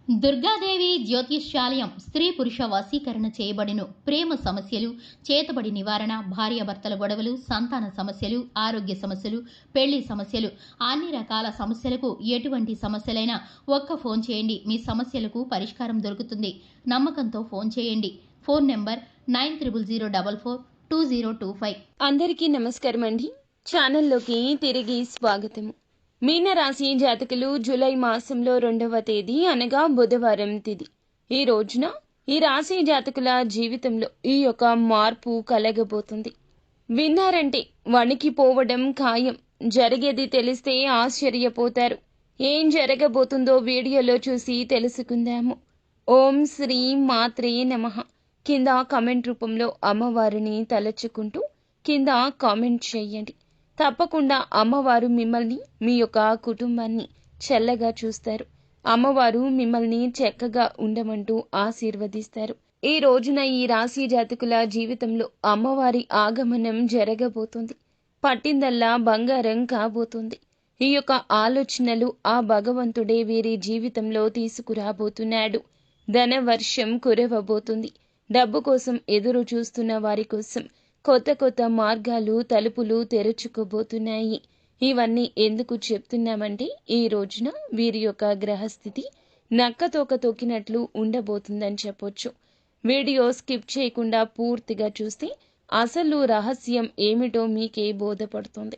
దుర్గాదేవి జ్యోతిష్యాలయం స్త్రీ పురుష వశీకరణ చేయబడిను. ప్రేమ సమస్యలు, చేతబడి నివారణ, భార్యాభర్తల గొడవలు, సంతాన సమస్యలు, ఆరోగ్య సమస్యలు, పెళ్లి సమస్యలు, అన్ని రకాల సమస్యలకు ఎటువంటి సమస్యలైనా ఒక్క ఫోన్ చేయండి. మీ సమస్యలకు పరిష్కారం దొరుకుతుంది. నమ్మకంతో ఫోన్ చేయండి. Phone number 9004442025. అందరికీ నమస్కారం అండి. ఛానల్లోకి తిరిగి స్వాగతము. మీనరాశి జాతకులు జూలై మాసంలో 2వ తేదీ అనగా బుధవారం తిథి. ఈ రోజున ఈ రాశి జాతకుల జీవితంలో ఈ యొక్క మార్పు కలగబోతుంది. విన్నారంటే వణికిపోవడం ఖాయం. జరిగేది తెలిస్తే ఆశ్చర్యపోతారు. ఏం జరగబోతుందో వీడియోలో చూసి తెలుసుకుందాము. ఓం శ్రీ మాత్రే నమః. కింద కామెంట్ రూపంలో అమ్మవారిని తలచుకుంటూ కింద కామెంట్ చేయండి. తప్పకుండా అమ్మవారు మిమ్మల్ని, మీ యొక్క కుటుంబాన్ని చల్లగా చూస్తారు. అమ్మవారు మిమ్మల్ని చక్కగా ఉండమంటూ ఆశీర్వదిస్తారు. ఈ రోజున ఈ రాశి జాతకుల జీవితంలో అమ్మవారి ఆగమనం జరగబోతుంది. పట్టిందల్లా బంగారం కాబోతుంది. ఈ యొక్క ఆలోచనలు ఆ భగవంతుడే వీరి జీవితంలో తీసుకురాబోతున్నాడు. ధన వర్షం కురవబోతుంది. డబ్బు కోసం ఎదురు చూస్తున్న వారి కోసం కొత్త కొత్త మార్గాలు, తలుపులు తెరుచుకోబోతున్నాయి. ఇవన్నీ ఎందుకు చెప్తున్నామంటే ఈ రోజున వీరి యొక్క గ్రహస్థితి నక్కతోక తొక్కినట్లు ఉండబోతుందని చెప్పొచ్చు. వీడియో స్కిప్ చేయకుండా పూర్తిగా చూస్తే అసలు రహస్యం ఏమిటో మీకే బోధపడుతుంది.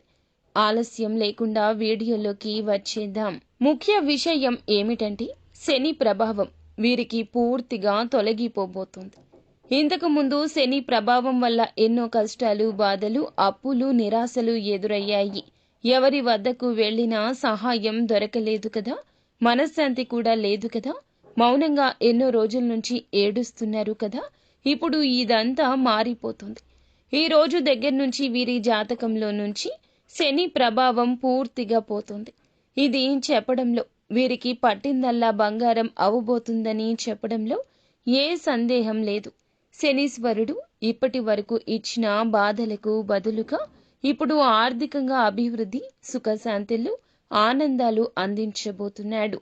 ఆలస్యం లేకుండా వీడియోలోకి వచ్చేద్దాం. ముఖ్య విషయం ఏమిటంటే శని ప్రభావం వీరికి పూర్తిగా తొలగిపోబోతుంది. ఇంతకు ముందు శని ప్రభావం వల్ల ఎన్నో కష్టాలు, బాధలు, అప్పులు, నిరాశలు ఎదురయ్యాయి. ఎవరి వద్దకు వెళ్లినా సహాయం దొరకలేదు కదా, మనశ్శాంతి కూడా లేదు కదా, మౌనంగా ఎన్నో రోజుల నుంచి ఏడుస్తున్నారు కదా. ఇప్పుడు ఇదంతా మారిపోతుంది. ఈ రోజు దగ్గర నుంచి వీరి జాతకంలో నుంచి శని ప్రభావం పూర్తిగా పోతుంది. ఇది చెప్పడంలో వీరికి పట్టిందల్లా బంగారం అవబోతుందని చెప్పడంలో ఏ సందేహం లేదు. శనీశ్వరుడు ఇప్పటి వరకు ఇచ్చిన బాధలకు బదులుగా ఇప్పుడు ఆర్థికంగా అభివృద్ధి, సుఖశాంతులు, ఆనందాలు అందించబోతున్నాడు.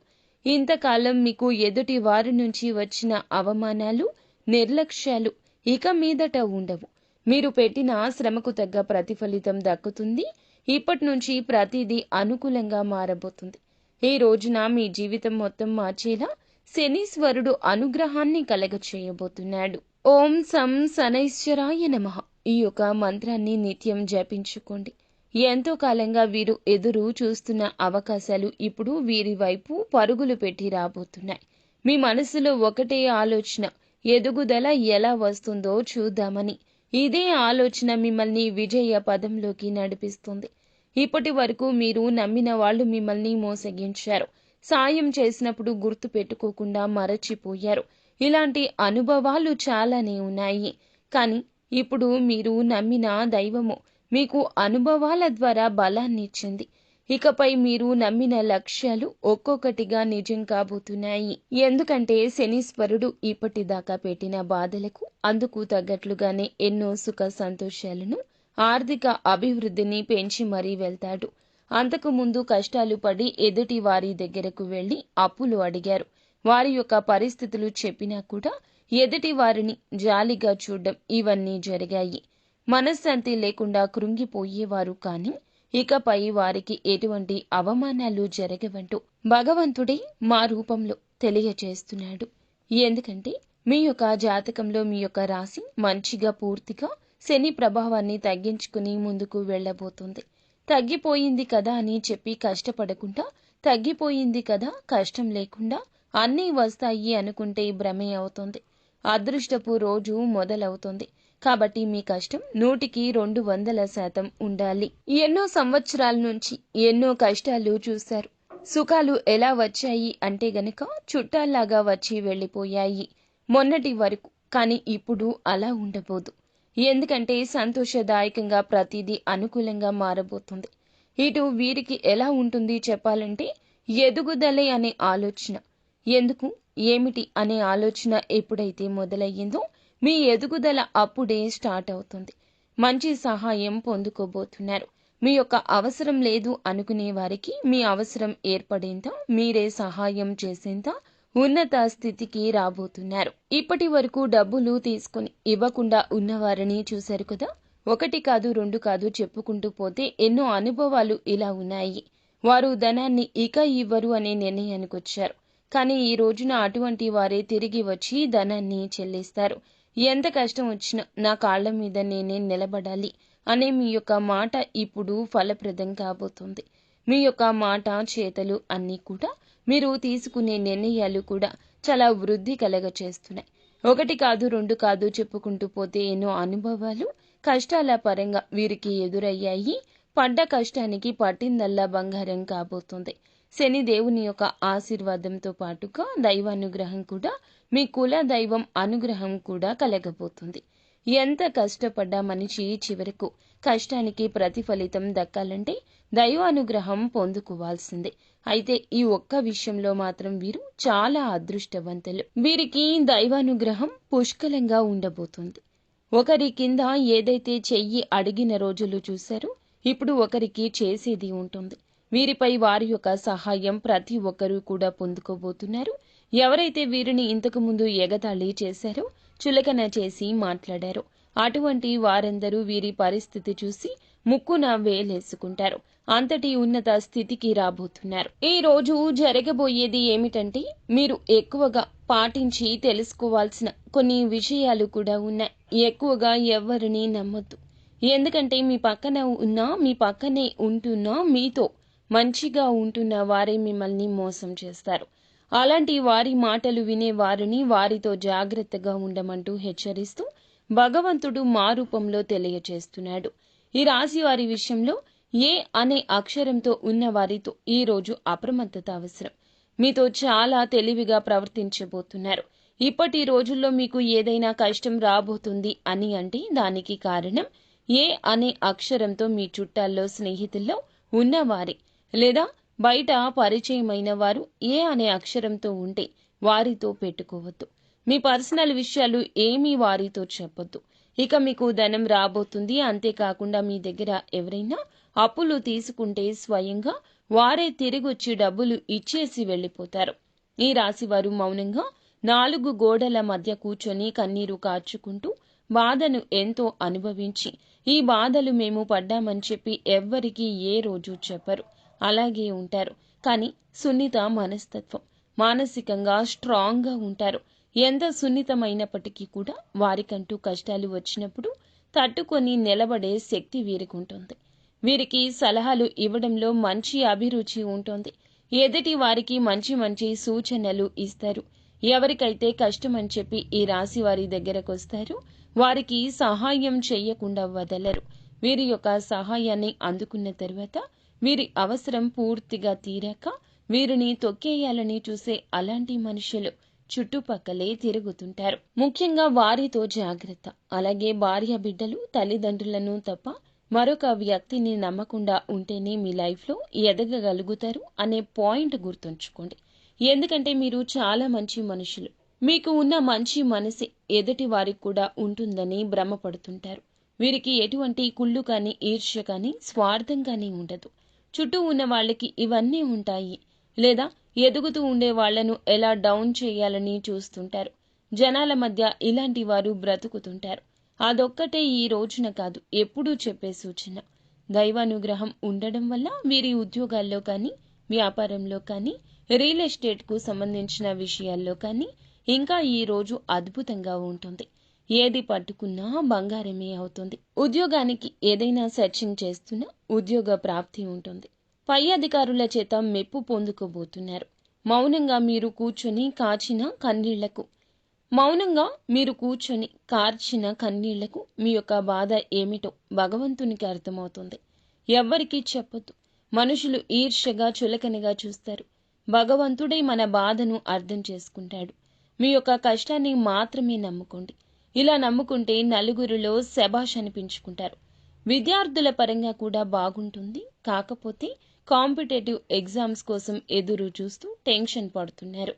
ఇంతకాలం మీకు ఎదుటి వారి నుంచి వచ్చిన అవమానాలు, నిర్లక్ష్యాలు ఇక మీదట ఉండవు. మీరు పెట్టిన శ్రమకు తగ్గ ప్రతిఫలితం దక్కుతుంది. ఇప్పటి నుంచి ప్రతిదీ అనుకూలంగా మారబోతుంది. ఈ రోజున మీ జీవితం మొత్తం మార్చేలా శనీశ్వరుడు అనుగ్రహాన్ని కలగచేయబోతున్నాడు. ఓం సం శనైశ్వరాయ నమః. ఈ యొక్క మంత్రాన్ని నిత్యం జపించుకోండి. ఎంతో కాలంగా వీరు ఎదురు చూస్తున్న అవకాశాలు ఇప్పుడు వీరి వైపు పరుగులు పెట్టి రాబోతున్నాయి. మీ మనసులో ఒకటే ఆలోచన, ఎదుగుదల ఎలా వస్తుందో చూద్దామని. ఇదే ఆలోచన మిమ్మల్ని విజయ పదంలోకి నడిపిస్తుంది. ఇప్పటి వరకు మీరు నమ్మిన వాళ్ళు మిమ్మల్ని మోసగించారు. సాయం చేసినప్పుడు గుర్తు పెట్టుకోకుండా మరచిపోయారు. ఇలాంటి అనుభవాలు చాలానే ఉన్నాయి. కానీ ఇప్పుడు మీరు నమ్మిన దైవము మీకు అనుభవాల ద్వారా బలాన్ని ఇచ్చింది. ఇకపై మీరు నమ్మిన లక్ష్యాలు ఒక్కొక్కటిగా నిజం కాబోతున్నాయి. ఎందుకంటే శనీశ్వరుడు ఇప్పటిదాకా పెట్టిన బాధలకు అందుకు తగ్గట్లుగానే ఎన్నో సుఖ సంతోషాలను, ఆర్థిక అభివృద్ధిని పెంచి మరీ వెళ్తాడు. అంతకు ముందు కష్టాలు పడి ఎదుటి వారి దగ్గరకు వెళ్లి అప్పులు అడిగారు. వారి యొక్క పరిస్థితులు చెప్పినా కూడా ఎదుటి వారిని జాలిగా చూడడం ఇవన్నీ జరిగాయి. మనశ్శాంతి లేకుండా కృంగిపోయేవారు. కానీ ఇకపై వారికి ఎటువంటి అవమానాలు జరగవంటూ భగవంతుడే మా రూపంలో తెలియచేస్తున్నాడు. ఎందుకంటే మీ యొక్క జాతకంలో మీ యొక్క రాశి మంచిగా పూర్తిగా శని ప్రభావాన్ని తగ్గించుకుని ముందుకు వెళ్లబోతుంది. తగ్గిపోయింది కదా అని చెప్పి కష్టపడకుండా, తగ్గిపోయింది కదా కష్టం లేకుండా అన్నీ వస్తాయి అనుకుంటే భ్రమే అవుతుంది. అదృష్టపు రోజు మొదలవుతుంది. కాబట్టి మీ కష్టం 100% ఉండాలి. ఎన్నో సంవత్సరాల నుంచి ఎన్నో కష్టాలు చూశారు. సుఖాలు ఎలా వచ్చాయి అంటే గనక చుట్టాల్లాగా వచ్చి వెళ్లిపోయాయి మొన్నటి వరకు. కానీ ఇప్పుడు అలా ఉండబోదు. ఎందుకంటే సంతోషదాయకంగా ప్రతిదీ అనుకూలంగా మారబోతుంది. ఇటు వీరికి ఎలా ఉంటుంది చెప్పాలంటే ఎదుగుదలే అనే ఆలోచన, ఎందుకు ఏమిటి అనే ఆలోచన ఎప్పుడైతే మొదలయ్యిందో మీ ఎదుగుదల అప్పుడే స్టార్ట్ అవుతుంది. మంచి సహాయం పొందుకోబోతున్నారు. మీ యొక్క అవసరం లేదు అనుకునే వారికి మీ అవసరం ఏర్పడేంత, మీరే సహాయం చేసేంత ఉన్నత స్థితికి రాబోతున్నారు. ఇప్పటి వరకు డబ్బులు తీసుకుని ఇవ్వకుండా ఉన్నవారిని చూశారు కదా. 1 కాదు 2 కాదు చెప్పుకుంటూ పోతే ఎన్నో అనుభవాలు ఇలా ఉన్నాయి. వారు ధనాన్ని ఇక ఇవ్వరు అనే నిర్ణయానికి వచ్చారు. కానీ ఈ రోజున అటువంటి వారే తిరిగి వచ్చి ధనాన్ని చెల్లిస్తారు. ఎంత కష్టం వచ్చినా నా కాళ్ల మీద నేనే నిలబడాలి అనే మీ యొక్క మాట ఇప్పుడు ఫలప్రదం కాబోతుంది. మీ యొక్క మాట, చేతలు అన్నీ కూడా, మీరు తీసుకునే నిర్ణయాలు కూడా చాలా వృద్ధి కలగచేస్తున్నాయి. 1 కాదు 2 కాదు చెప్పుకుంటూ పోతే ఎన్నో అనుభవాలు కష్టాల పరంగా వీరికి ఎదురయ్యాయి. పడ్డ కష్టానికి పట్టిందల్లా బంగారం కాబోతుంది. శని దేవుని యొక్క ఆశీర్వాదంతో పాటుగా దైవానుగ్రహం కూడా, మీ కుల దైవం అనుగ్రహం కూడా కలగబోతుంది. ఎంత కష్టపడ్డ మనిషి చివరకు కష్టానికి ప్రతిఫలితం దక్కాలంటే దైవానుగ్రహం పొందుకోవాల్సిందే. అయితే ఈ ఒక్క విషయంలో మాత్రం వీరు చాలా అదృష్టవంతులు. వీరికి దైవానుగ్రహం పుష్కలంగా ఉండబోతుంది. ఒకరి కింద ఏదైతే చెయ్యి అడిగిన రోజులు చూశారో, ఇప్పుడు ఒకరికి చేసేది ఉంటుంది. వీరిపై వారి యొక్క సహాయం ప్రతి ఒక్కరూ కూడా పొందుకోబోతున్నారు. ఎవరైతే వీరిని ఇంతకు ముందు ఎగతాళి చేశారో, చులకన చేసి మాట్లాడారో, అటువంటి వారందరూ వీరి పరిస్థితి చూసి ముక్కున వేలేసుకుంటారు. అంతటి ఉన్నత స్థితికి రాబోతున్నారు. ఈ రోజు జరగబోయేది ఏమిటంటే, మీరు ఎక్కువగా పాటించి తెలుసుకోవాల్సిన కొన్ని విషయాలు కూడా ఉన్నాయి. ఎక్కువగా ఎవరిని నమ్మొద్దు. ఎందుకంటే మీ పక్కన ఉన్నా, మీ పక్కనే ఉంటున్నా, మీతో మంచిగా ఉంటున్న వారే మిమ్మల్ని మోసం చేస్తారు. అలాంటి వారి మాటలు వినే వారిని వారితో జాగ్రత్తగా ఉండమంటూ హెచ్చరిస్తూ భగవంతుడు మా రూపంలో తెలియచేస్తున్నాడు. ఈ రాశి వారి విషయంలో ఏ అనే అక్షరంతో ఉన్న వారితో ఈ రోజు అప్రమత్తత అవసరం. మీతో చాలా తెలివిగా ప్రవర్తించబోతున్నారు. ఇప్పటి రోజుల్లో మీకు ఏదైనా కష్టం రాబోతుంది అని అంటే దానికి కారణం ఏ అనే అక్షరంతో మీ చుట్టాల్లో, స్నేహితుల్లో ఉన్నవారే, లేదా బయట పరిచయమైన వారు ఏ అనే అక్షరంతో ఉంటే వారితో పెట్టుకోవద్దు. మీ పర్సనల్ విషయాలు ఏమీ వారితో చెప్పొద్దు. ఇక మీకు ధనం రాబోతుంది. అంతేకాకుండా మీ దగ్గర ఎవరైనా అప్పులు తీసుకుంటే స్వయంగా వారే తిరిగొచ్చి డబ్బులు ఇచ్చేసి వెళ్ళిపోతారు. ఈ రాశివారు మౌనంగా 4 గోడల మధ్య కూర్చొని కన్నీరు కార్చుకుంటూ బాధను ఎంతో అనుభవించి, ఈ బాధలు మేము పడ్డామని చెప్పి ఎవ్వరికీ ఏ రోజు చెప్పరు. అలాగే ఉంటారు. కానీ సున్నిత మనస్తత్వం, మానసికంగా స్ట్రాంగ్గా ఉంటారు. ఎంత సున్నితమైనప్పటికీ కూడా వారికంటూ కష్టాలు వచ్చినప్పుడు తట్టుకొని నిలబడే శక్తి వీరికి ఉంటుంది. వీరికి సలహాలు ఇవ్వడంలో మంచి అభిరుచి ఉంటుంది. ఎదుటి వారికి మంచి మంచి సూచనలు ఇస్తారు. ఎవరికైతే కష్టమని చెప్పి ఈ రాశి వారి దగ్గరకు వస్తారో వారికి సహాయం చేయకుండా వదలరు. వీరి యొక్క సహాయాన్ని అందుకున్న తరువాత వీరి అవసరం పూర్తిగా తీరాక వీరిని తొక్కేయాలని చూసే అలాంటి మనుషులు చుట్టుపక్కలే తిరుగుతుంటారు. ముఖ్యంగా వారితో జాగ్రత్త. అలాగే భార్య, బిడ్డలు, తల్లిదండ్రులను తప్ప మరొక వ్యక్తిని నమ్మకుండా ఉంటేనే మీ లైఫ్లో ఎదగగలుగుతారు అనే పాయింట్ గుర్తుంచుకోండి. ఎందుకంటే మీరు చాలా మంచి మనుషులు. మీకు ఉన్న మంచి మనసే ఎదుటి వారికి కూడా ఉంటుందని భ్రమపడుతుంటారు. వీరికి ఎటువంటి కుళ్ళు కానీ, ఈర్ష్య కానీ, స్వార్థం కానీ ఉండదు. చుట్టూ ఉన్న వాళ్ళకి ఇవన్నీ ఉంటాయి. లేదా ఎదుగుతూ ఉండే వాళ్లను ఎలా డౌన్ చేయాలని చూస్తుంటారు. జనాల మధ్య ఇలాంటి వారు బ్రతుకుతుంటారు. అదొక్కటే ఈ రోజున కాదు, ఎప్పుడూ చెప్పే సూచన. దైవానుగ్రహం ఉండడం వల్ల వీరి ఉద్యోగాల్లో కానీ, వ్యాపారంలో కానీ, రియల్ ఎస్టేట్కు సంబంధించిన విషయాల్లో కానీ ఇంకా ఈ రోజు అద్భుతంగా ఉంటుంది. ఏది పట్టుకున్నా బంగారమే అవుతుంది. ఉద్యోగానికి ఏదైనా సెర్చింగ్ చేస్తున్నా ఉద్యోగ ప్రాప్తి ఉంటుంది. పై అధికారుల చేత మెప్పు పొందుకోబోతున్నారు. మౌనంగా మీరు కూర్చొని కార్చిన కన్నీళ్లకు మీ యొక్క బాధ ఏమిటో భగవంతునికి అర్థమవుతుంది. ఎవ్వరికీ చెప్పొద్దు. మనుషులు ఈర్ష్యగా, చులకనగా చూస్తారు. భగవంతుడే మన బాధను అర్థం చేసుకుంటాడు. మీ యొక్క కష్టాన్ని మాత్రమే నమ్ముకోండి. ఇలా నమ్ముకుంటే నలుగురిలో శభాష్ అనిపించుకుంటారు. విద్యార్థుల పరంగా కూడా బాగుంటుంది. కాకపోతే కాంపిటేటివ్ ఎగ్జామ్స్ కోసం ఎదురు చూస్తూ టెన్షన్ పడుతున్నారు.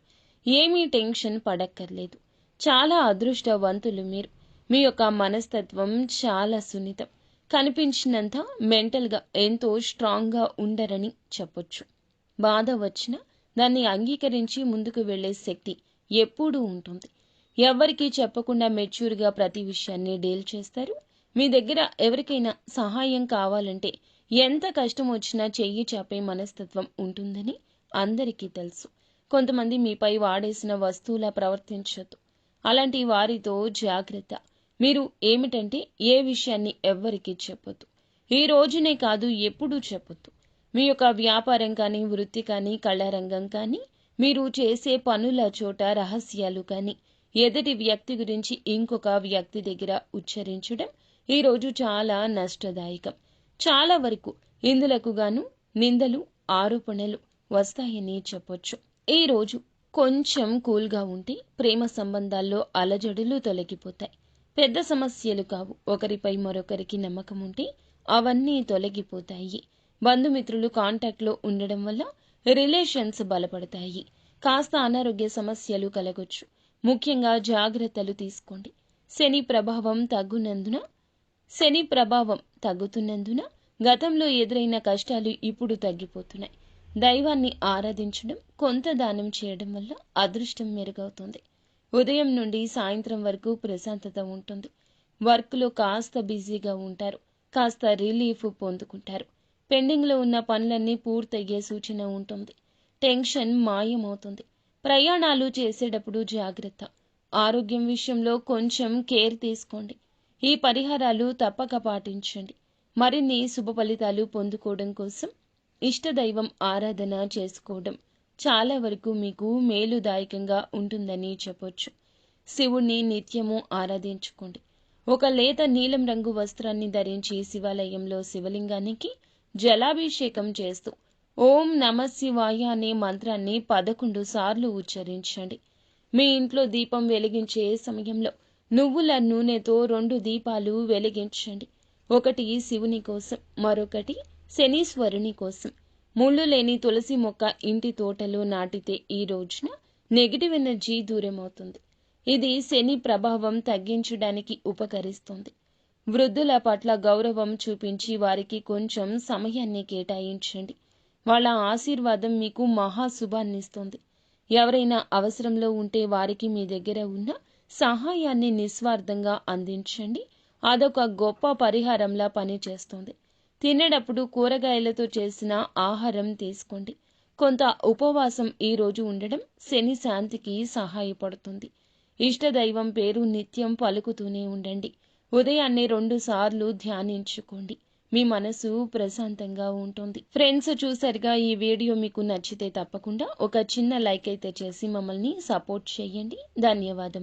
ఏమీ టెన్షన్ పడక్కర్లేదు. చాలా అదృష్టవంతులు మీరు. మీ యొక్క మనస్తత్వం చాలా సున్నితం. కనిపించినంత మెంటల్గా ఎంతో స్ట్రాంగ్గా ఉండరని చెప్పొచ్చు. బాధ వచ్చినా దాన్ని అంగీకరించి ముందుకు వెళ్లే శక్తి ఎప్పుడూ ఉంటుంది. ఎవ్వరికీ చెప్పకుండా మెచ్యూర్గా ప్రతి విషయాన్ని డీల్ చేస్తారు. మీ దగ్గర ఎవరికైనా సహాయం కావాలంటే ఎంత కష్టం వచ్చినా చెయ్యి చాపే మనస్తత్వం ఉంటుందని అందరికీ తెలుసు. కొంతమంది మీపై వాడేసిన వస్తువులా ప్రవర్తించొద్దు. అలాంటి వారితో జాగ్రత్త. మీరు ఏమిటంటే ఏ విషయాన్ని ఎవ్వరికీ చెప్పొద్దు. ఈ రోజునే కాదు, ఎప్పుడూ చెప్పొద్దు. మీ యొక్క వ్యాపారం కానీ, వృత్తి కానీ, కళారంగం కానీ, మీరు చేసే పనుల చోట రహస్యాలు కానీ, ఎదుటి వ్యక్తి గురించి ఇంకొక వ్యక్తి దగ్గర ఉచ్చరించడం ఈరోజు చాలా నష్టదాయకం. చాలా వరకు ఇందులకు గాను నిందలు, ఆరోపణలు వస్తాయని చెప్పొచ్చు. ఈ రోజు కొంచెం కూల్గా ఉంటే ప్రేమ సంబంధాల్లో అలజడులు తొలగిపోతాయి. పెద్ద సమస్యలు కావు. ఒకరిపై మరొకరికి నమ్మకం ఉంటే అవన్నీ తొలగిపోతాయి. బంధుమిత్రులు కాంటాక్ట్లో ఉండడం వల్ల రిలేషన్స్ బలపడతాయి. కాస్త అనారోగ్య సమస్యలు కలగొచ్చు. ముఖ్యంగా జాగ్రత్తలు తీసుకోండి. శని ప్రభావం తగ్గుతున్నందున గతంలో ఎదురైన కష్టాలు ఇప్పుడు తగ్గిపోతున్నాయి. దైవాన్ని ఆరాధించడం, కొంత దానం చేయడం వల్ల అదృష్టం మెరుగవుతుంది. ఉదయం నుండి సాయంత్రం వరకు ప్రశాంతత ఉంటుంది. వర్క్లో కాస్త బిజీగా ఉంటారు. కాస్త రిలీఫ్ పొందుకుంటారు. పెండింగ్లో ఉన్న పనులన్నీ పూర్తయ్యే సూచన ఉంటుంది. టెన్షన్ మాయమవుతుంది. ప్రయాణాలు చేసేటప్పుడు జాగ్రత్త. ఆరోగ్యం విషయంలో కొంచెం కేర్ తీసుకోండి. ఈ పరిహారాలు తప్పక పాటించండి. మరిన్ని శుభ ఫలితాలు పొందుకోవడం కోసం ఇష్టదైవం ఆరాధన చేసుకోవడం చాలా వరకు మీకు మేలుదాయకంగా ఉంటుందని చెప్పొచ్చు. శివుణ్ణి నిత్యము ఆరాధించుకోండి. ఒక లేత నీలం రంగు వస్త్రాన్ని ధరించి శివాలయంలో శివలింగానికి జలాభిషేకం చేస్తూ ఓం నమ శివాయ అనే మంత్రాన్ని 11 సార్లు ఉచ్చరించండి. మీ ఇంట్లో దీపం వెలిగించే సమయంలో నువ్వుల నూనెతో 2 దీపాలు వెలిగించండి. ఒకటి శివుని కోసం, మరొకటి శనీశ్వరుని కోసం. ముళ్ళు లేని తులసి మొక్క ఇంటి తోటలో నాటితే ఈ రోజున నెగిటివ్ ఎనర్జీ దూరమవుతుంది. ఇది శని ప్రభావం తగ్గించడానికి ఉపకరిస్తుంది. వృద్ధుల పట్ల గౌరవం చూపించి వారికి కొంచెం సమయాన్ని కేటాయించండి. వాళ్ళ ఆశీర్వాదం మీకు మహాశుభాన్నిస్తుంది. ఎవరైనా అవసరంలో ఉంటే వారికి మీ దగ్గర ఉన్న సహాయాన్ని నిస్వార్థంగా అందించండి. అదొక గొప్ప పరిహారంలా పనిచేస్తుంది. తినేటప్పుడు కూరగాయలతో చేసిన ఆహారం తీసుకోండి. కొంత ఉపవాసం ఈ రోజు ఉండడం శని శాంతికి సహాయపడుతుంది. ఇష్టదైవం పేరు నిత్యం పలుకుతూనే ఉండండి. ఉదయాన్నే 2 సార్లు ధ్యానించుకోండి. మీ మనసు ప్రశాంతంగా ఉంటుంది. ఫ్రెండ్స్, చూసారుగా, ఈ వీడియో మీకు నచ్చితే తప్పకుండా ఒక చిన్న లైక్ అయితే చేసి మమ్మల్ని సపోర్ట్ చేయండి. ధన్యవాదం.